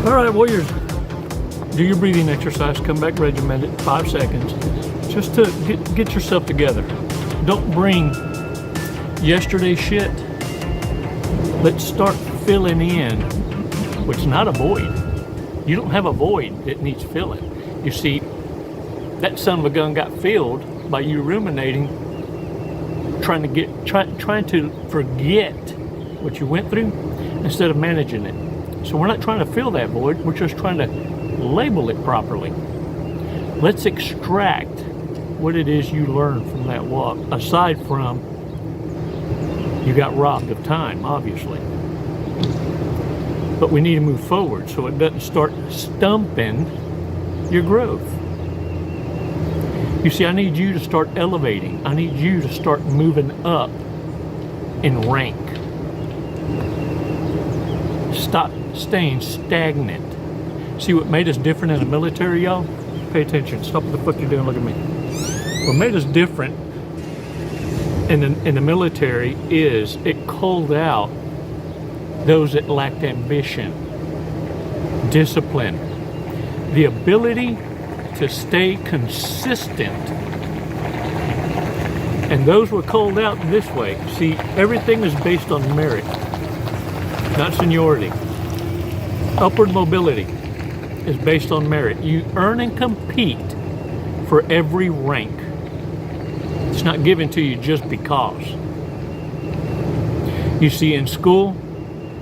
All right, warriors, do your breathing exercise, come back regimented, 5 seconds, just to get yourself together. Don't bring yesterday's shit. Let's start filling in, which is not a void. You don't have a void that needs filling. You see, that son of a gun got filled by you ruminating, trying to forget what you went through instead of managing it. So we're not trying to fill that void, we're just trying to label it properly. Let's extract what it is you learned from that walk, aside from you got robbed of time, obviously. But we need to move forward so it doesn't start stumping your growth. You see, I need you to start elevating. I need you to start moving up in rank. Stop staying stagnant. See what made us different in the military, y'all? Pay attention. Stop what the fuck you're doing. Look at me. What made us different in the military is it culled out those that lacked ambition, discipline, the ability to stay consistent. And those were culled out this way. See, everything is based on merit, not seniority. Upward mobility is based on merit. You earn and compete for every rank. It's not given to you just because. You see, in school,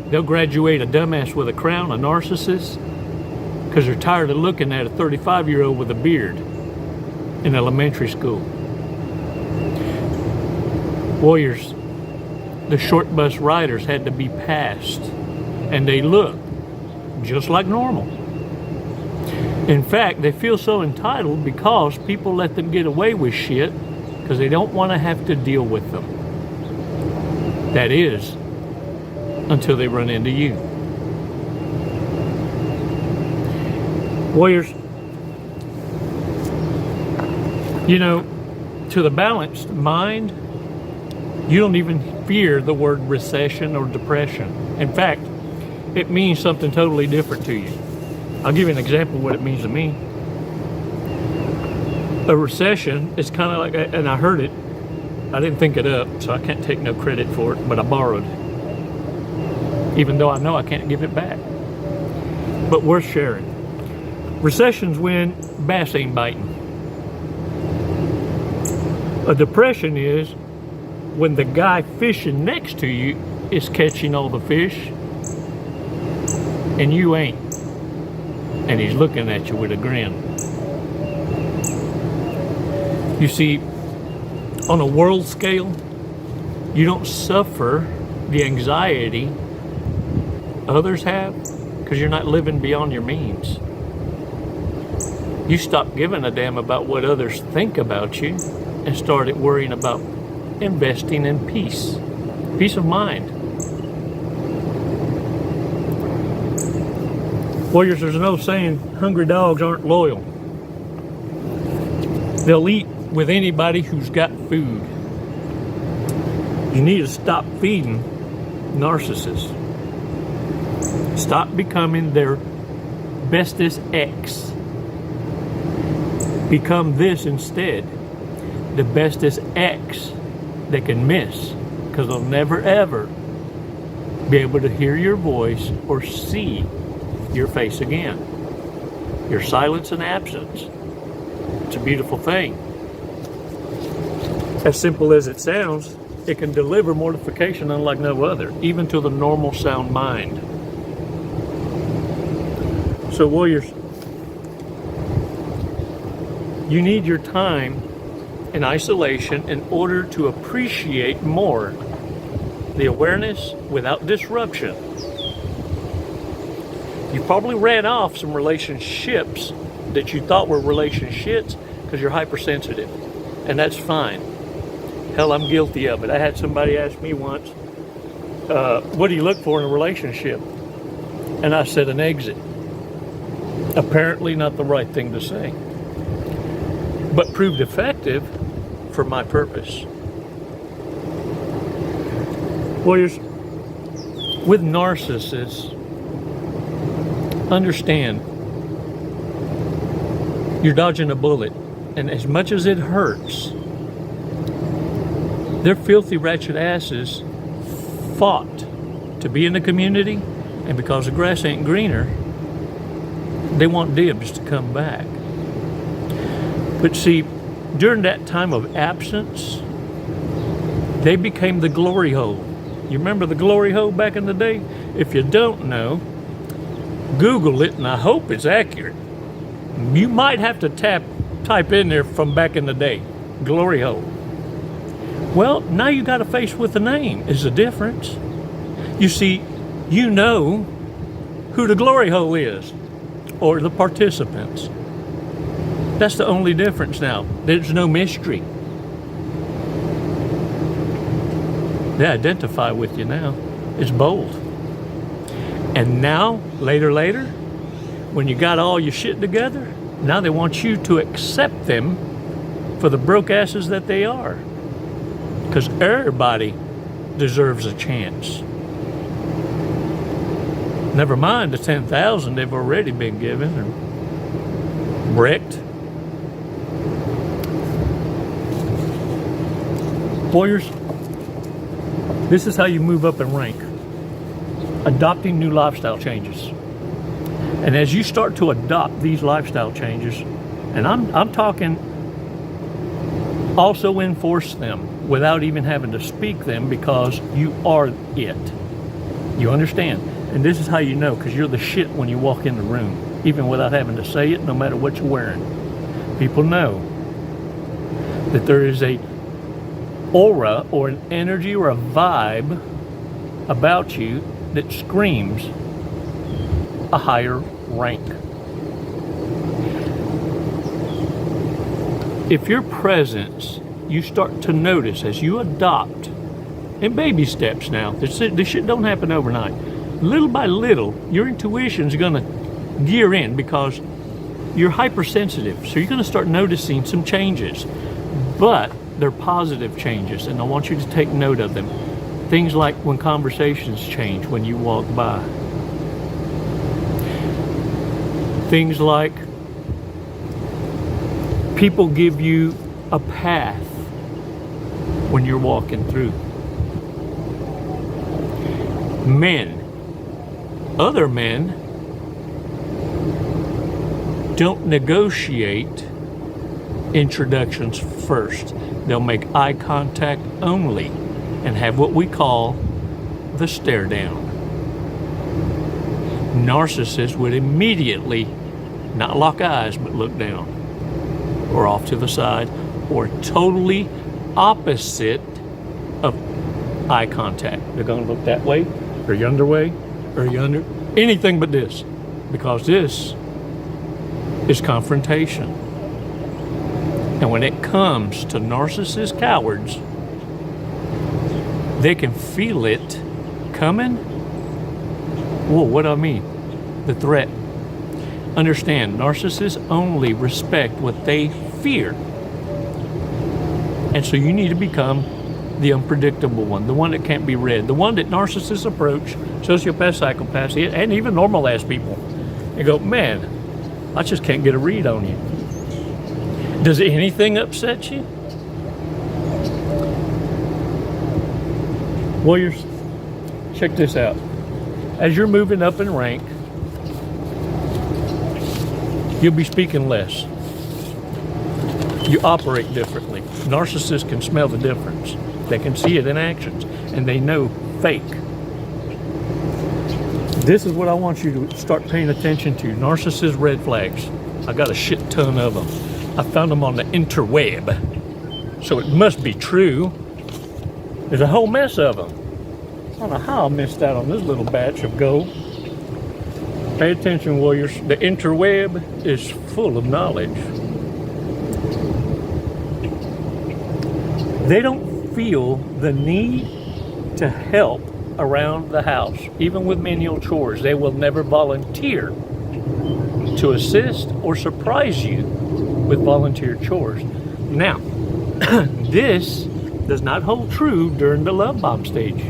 they'll graduate a dumbass with a crown, a narcissist, because they're tired of looking at a 35-year-old with a beard in elementary school. Warriors, the short bus riders had to be passed, and they look just like normal. In fact, they feel so entitled because people let them get away with shit because they don't want to have to deal with them. That is, until they run into you. Warriors, you know, to the balanced mind, you don't even fear the word recession or depression. In fact, it means something totally different to you. I'll give you an example of what it means to me. A recession is kind of like, and I heard it, I didn't think it up, so I can't take no credit for it, but I borrowed. Even though I know I can't give it back. But worth sharing. Recession's when bass ain't biting. A depression is when the guy fishing next to you is catching all the fish and you ain't. And he's looking at you with a grin. You see, on a world scale, you don't suffer the anxiety others have because you're not living beyond your means. You stop giving a damn about what others think about you and started worrying about investing in peace of mind. Warriors, there's no saying hungry dogs aren't loyal. They'll eat with anybody who's got food. You need to stop feeding narcissists. Stop becoming their bestest ex. Become this instead. The bestest ex they can miss, because they'll never ever be able to hear your voice or see your face again. Your silence and absence. It's a beautiful thing. As simple as it sounds, it can deliver mortification unlike no other, even to the normal sound mind. So warriors, you need your time in isolation in order to appreciate more the awareness without disruption. You probably ran off some relationships that you thought were relationships because you're hypersensitive, and that's fine. Hell, I'm guilty of it. I had somebody ask me once, what do you look for in a relationship? And I said, an exit. Apparently not the right thing to say, but proved effective for my purpose. Warriors, with narcissists, Understand, you're dodging a bullet, and as much as it hurts, their filthy, ratchet asses fought to be in the community, and because the grass ain't greener, they want dibs to come back. But see, during that time of absence, they became the glory hole. You remember the glory hole back in the day? If you don't know, Google it, and I hope it's accurate. You might have to type in there from back in the day, glory hole. Well, now you got a face with a name is the difference. You see, you know who the glory hole is, or the participants. That's the only difference now. There's no mystery. They identify with you now. It's bold. And now, later, when you got all your shit together, now they want you to accept them for the broke asses that they are. Because everybody deserves a chance. Never mind the 10,000 they've already been given or wrecked. Warriors, this is how you move up in rank. Adopting new lifestyle changes. And as you start to adopt these lifestyle changes, and I'm talking also enforce them without even having to speak them, because you are it. You understand? And this is how you know, because you're the shit when you walk in the room, even without having to say it, no matter what you're wearing. People know that there is a aura or an energy or a vibe about you that screams a higher rank. If your presence, you start to notice as you adopt, in baby steps now, this shit don't happen overnight. Little by little, your intuition's gonna gear in because you're hypersensitive. So you're gonna start noticing some changes, but they're positive changes, and I want you to take note of them. Things like when conversations change when you walk by. Things like people give you a path when you're walking through. Men, other men don't negotiate introductions first. They'll make eye contact only and have what we call the stare down. Narcissists would immediately not lock eyes but look down or off to the side, or totally opposite of eye contact. They're going to look that way or yonder way or yonder, anything but this, because this is confrontation. And when it comes to narcissist cowards, they can feel it coming. Whoa, what do I mean? The threat. Understand, narcissists only respect what they fear. And so you need to become the unpredictable one, the one that can't be read, the one that narcissists approach, sociopaths, psychopaths, and even normal ass people, and go, man, I just can't get a read on you. Does anything upset you? Warriors, check this out. As you're moving up in rank, you'll be speaking less. You operate differently. Narcissists can smell the difference. They can see it in actions, and they know fake. This is what I want you to start paying attention to. Narcissist red flags. I got a shit ton of them. I found them on the interweb. So it must be true. There's a whole mess of them. I don't know how I missed out on this little batch of gold. Pay attention, warriors. The interweb is full of knowledge. They don't feel the need to help around the house, even with menial chores. They will never volunteer to assist or surprise you with volunteer chores. Now, this does not hold true during the love bomb stage.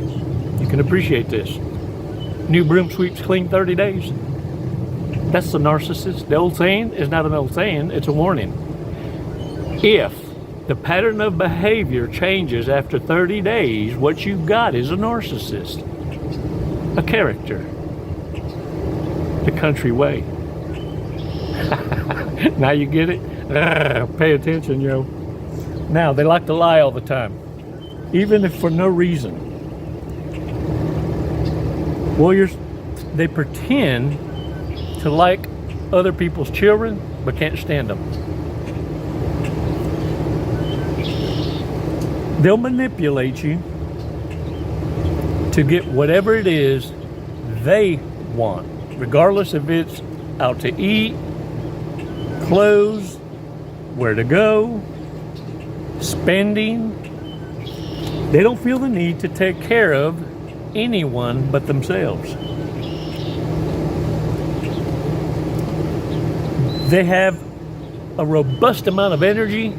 You can appreciate this. New broom sweeps clean 30 days. That's the narcissist. The old saying is not an old saying, it's a warning. If the pattern of behavior changes after 30 days, what you've got is a narcissist. A character. The country way. Now you get it? Pay attention, yo. Now, they like to lie all the time, even if for no reason. Warriors, they pretend to like other people's children, but can't stand them. They'll manipulate you to get whatever it is they want, regardless if it's out to eat, clothes, where to go, spending. They don't feel the need to take care of anyone but themselves. They have a robust amount of energy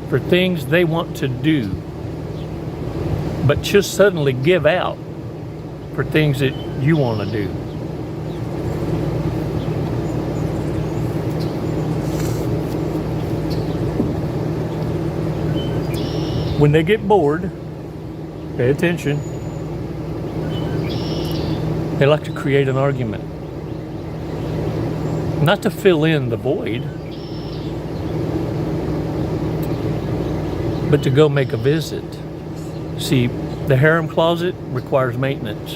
for things they want to do, but just suddenly give out for things that you want to do. When they get bored, pay attention, they like to create an argument. Not to fill in the void, but to go make a visit. See, the harem closet requires maintenance.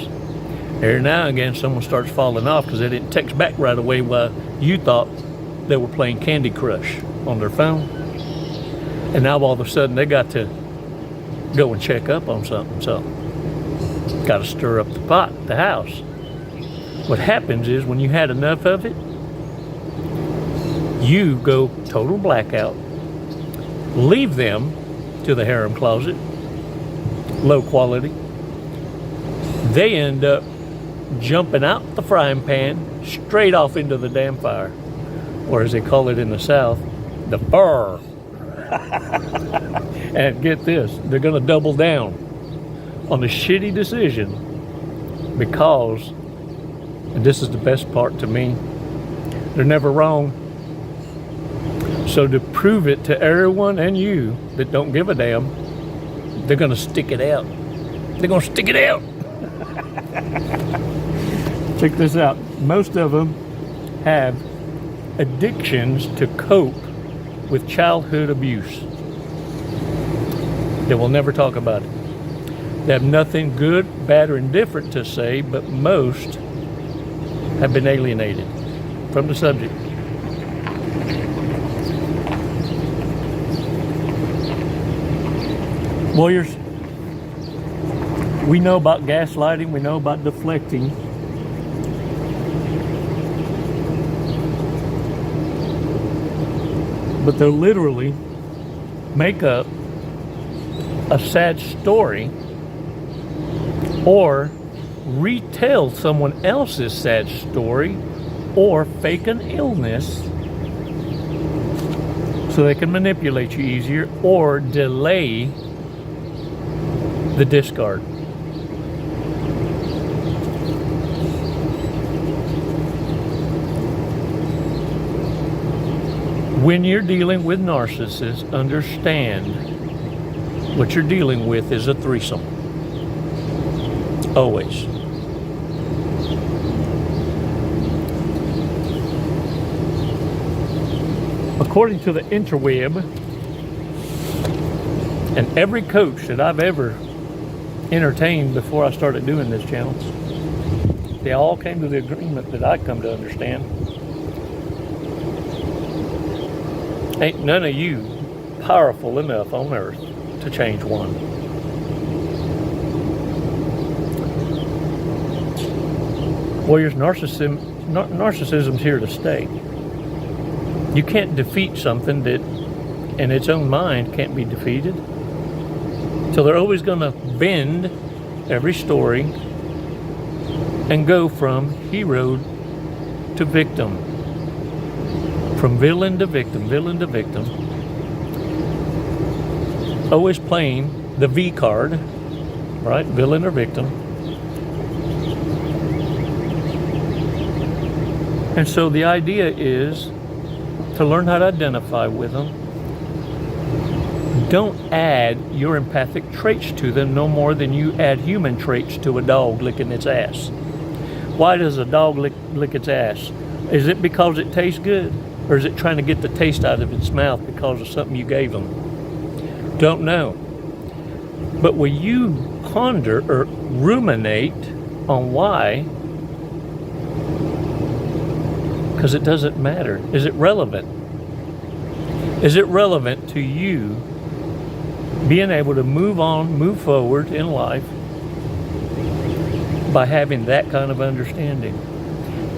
Every now and again, someone starts falling off because they didn't text back right away while you thought they were playing Candy Crush on their phone. And now all of a sudden they got to go and check up on something. So, got to stir up the pot, the house. What happens is when you had enough of it, you go total blackout, leave them to the harem closet, low quality. They end up jumping out the frying pan, straight off into the damn fire, or as they call it in the South, the fur. And get this, they're gonna double down on the shitty decision because, and this is the best part to me, they're never wrong. So to prove it to everyone and you that don't give a damn, they're gonna stick it out. They're gonna stick it out. Check this out. Most of them have addictions to cope with childhood abuse. They will never talk about it. They have nothing good, bad, or indifferent to say, but most have been alienated from the subject. Warriors, we know about gaslighting, we know about deflecting. But they'll literally make up a sad story or retell someone else's sad story or fake an illness so they can manipulate you easier or delay the discard. When you're dealing with narcissists, understand what you're dealing with is a threesome. Always. According to the interweb, and every coach that I've ever entertained before I started doing this channel, they all came to the agreement that I come to understand. Ain't none of you powerful enough on earth to change one. Warriors, narcissism's here to stay. You can't defeat something that in its own mind can't be defeated. So they're always going to bend every story and go from hero to victim. From villain to victim, villain to victim. Always playing the V card, right? Villain or victim. And so the idea is to learn how to identify with them. Don't add your empathic traits to them no more than you add human traits to a dog licking its ass. Why does a dog lick its ass? Is it because it tastes good? Or is it trying to get the taste out of its mouth because of something you gave them? Don't know. But will you ponder or ruminate on why? Because it doesn't matter. Is it relevant? Is it relevant to you being able to move on, move forward in life by having that kind of understanding?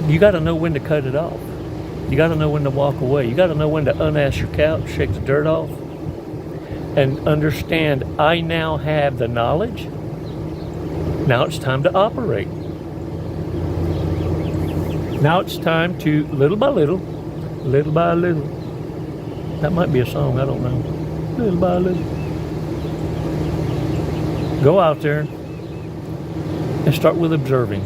You got to know when to cut it off. You got to know when to walk away. You got to know when to unass your couch, shake the dirt off, and understand I now have the knowledge. Now it's time to operate. Now it's time to, little by little, that might be a song, I don't know. Little by little. Go out there and start with observing.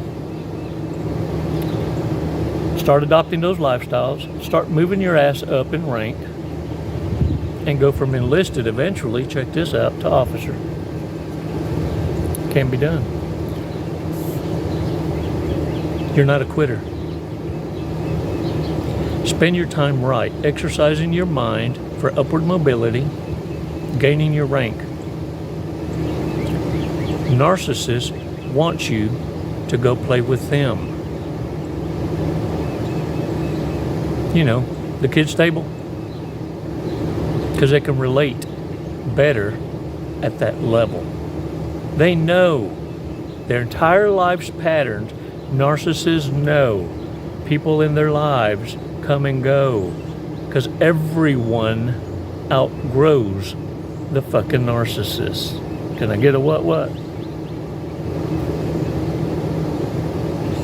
Start adopting those lifestyles. Start moving your ass up in rank. And go from enlisted eventually, check this out, to officer. Can be done. You're not a quitter. Spend your time right, exercising your mind for upward mobility, gaining your rank. Narcissists want you to go play with them. You know, the kids' table. Because they can relate better at that level. They know their entire life's patterns. Narcissists know people in their lives come and go because everyone outgrows the fucking narcissist. Can I get a what?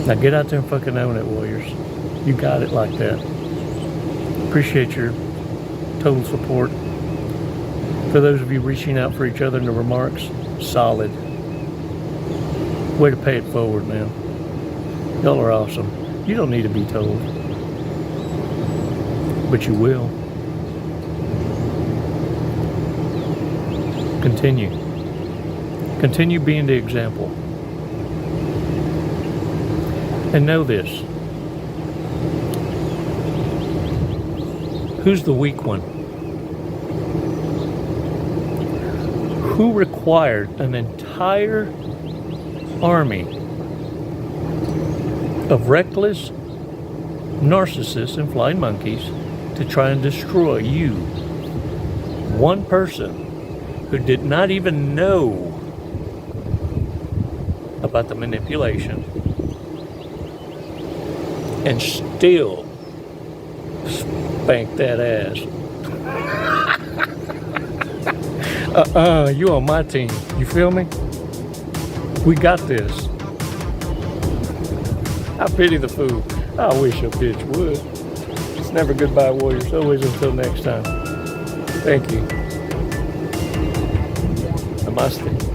Now get out there and fucking own it, warriors. You got it like that. Appreciate your total support. For those of you reaching out for each other in the remarks, solid. Way to pay it forward, man. Y'all are awesome. You don't need to be told. But you will. Continue. Continue being the example. And know this. Who's the weak one? Who required an entire army of reckless narcissists and flying monkeys to try and destroy you? One person who did not even know about the manipulation and still spank that ass. You on my team. You feel me? We got this. I pity the fool. I wish a bitch would. It's never goodbye, warriors. Always until next time. Thank you. Namaste.